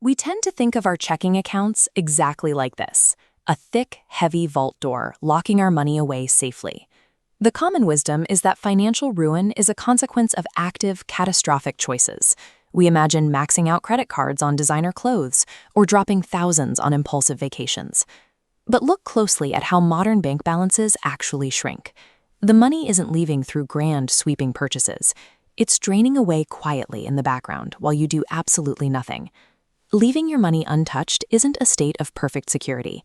We tend to think of our checking accounts exactly like this, a thick, heavy vault door locking our money away safely. The common wisdom is that financial ruin is a consequence of active, catastrophic choices. We imagine maxing out credit cards on designer clothes or dropping thousands on impulsive vacations. But look closely at how modern bank balances actually shrink. The money isn't leaving through grand, sweeping purchases. It's draining away quietly in the background while you do absolutely nothing. Leaving your money untouched isn't a state of perfect security.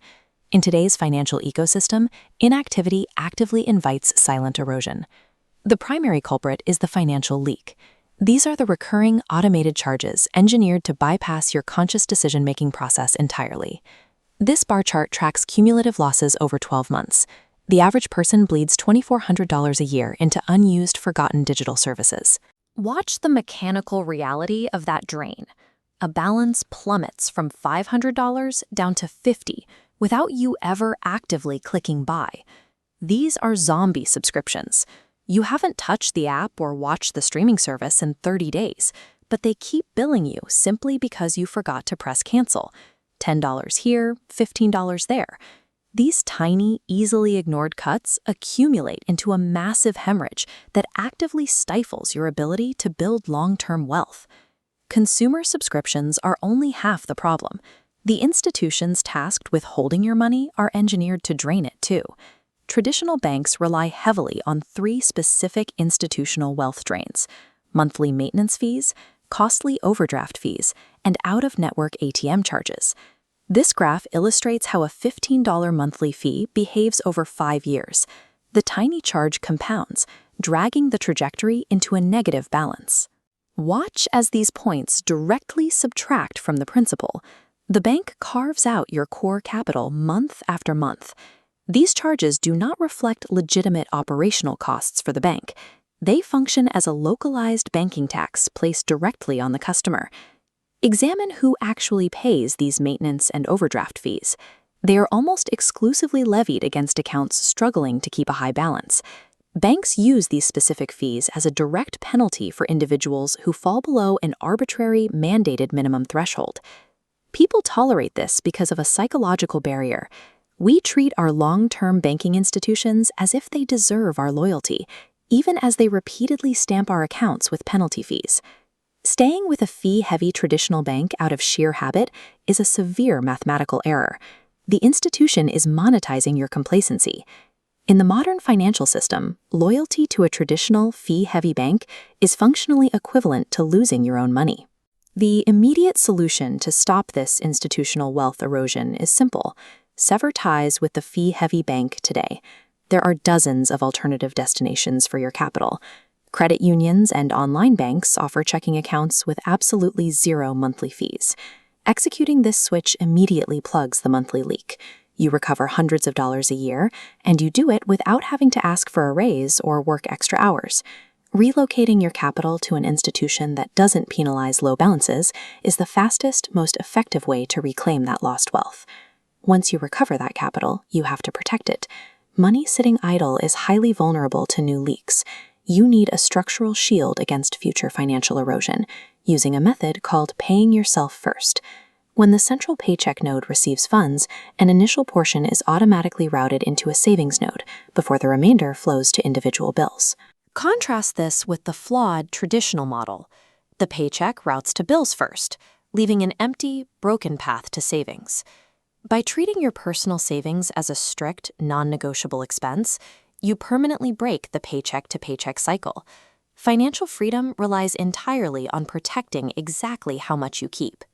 In today's financial ecosystem, inactivity actively invites silent erosion. The primary culprit is the financial leak. These are the recurring, automated charges engineered to bypass your conscious decision-making process entirely. This bar chart tracks cumulative losses over 12 months. The average person bleeds $2,400 a year into unused, forgotten digital services. Watch the mechanical reality of that drain. A balance plummets from $500 down to $50 without you ever actively clicking buy. These are zombie subscriptions. You haven't touched the app or watched the streaming service in 30 days, but they keep billing you simply because you forgot to press cancel. $10 here, $15 there. These tiny, easily ignored cuts accumulate into a massive hemorrhage that actively stifles your ability to build long-term wealth. Consumer subscriptions are only half the problem. The institutions tasked with holding your money are engineered to drain it too. Traditional banks rely heavily on three specific institutional wealth drains: monthly maintenance fees, costly overdraft fees, and out-of-network ATM charges. This graph illustrates how a $15 monthly fee behaves over 5 years. The tiny charge compounds, dragging the trajectory into a negative balance. Watch as these points directly subtract from the principal. The bank carves out your core capital month after month. These charges do not reflect legitimate operational costs for the bank. They function as a localized banking tax placed directly on the customer. Examine who actually pays these maintenance and overdraft fees. They are almost exclusively levied against accounts struggling to keep a high balance. Banks use these specific fees as a direct penalty for individuals who fall below an arbitrary, mandated minimum threshold. People tolerate this because of a psychological barrier. We treat our long-term banking institutions as if they deserve our loyalty, even as they repeatedly stamp our accounts with penalty fees. Staying with a fee-heavy traditional bank out of sheer habit is a severe mathematical error. The institution is monetizing your complacency. In the modern financial system, loyalty to a traditional fee-heavy bank is functionally equivalent to losing your own money. The immediate solution to stop this institutional wealth erosion is simple: sever ties with the fee-heavy bank today. There are dozens of alternative destinations for your capital. Credit unions and online banks offer checking accounts with absolutely zero monthly fees. Executing this switch immediately plugs the monthly leak. You recover hundreds of dollars a year, and you do it without having to ask for a raise or work extra hours. Relocating your capital to an institution that doesn't penalize low balances is the fastest, most effective way to reclaim that lost wealth. Once you recover that capital, you have to protect it. Money sitting idle is highly vulnerable to new leaks. You need a structural shield against future financial erosion, using a method called paying yourself first. When the central paycheck node receives funds, an initial portion is automatically routed into a savings node before the remainder flows to individual bills. Contrast this with the flawed traditional model. The paycheck routes to bills first, leaving an empty, broken path to savings. By treating your personal savings as a strict, non-negotiable expense, you permanently break the paycheck-to-paycheck cycle. Financial freedom relies entirely on protecting exactly how much you keep.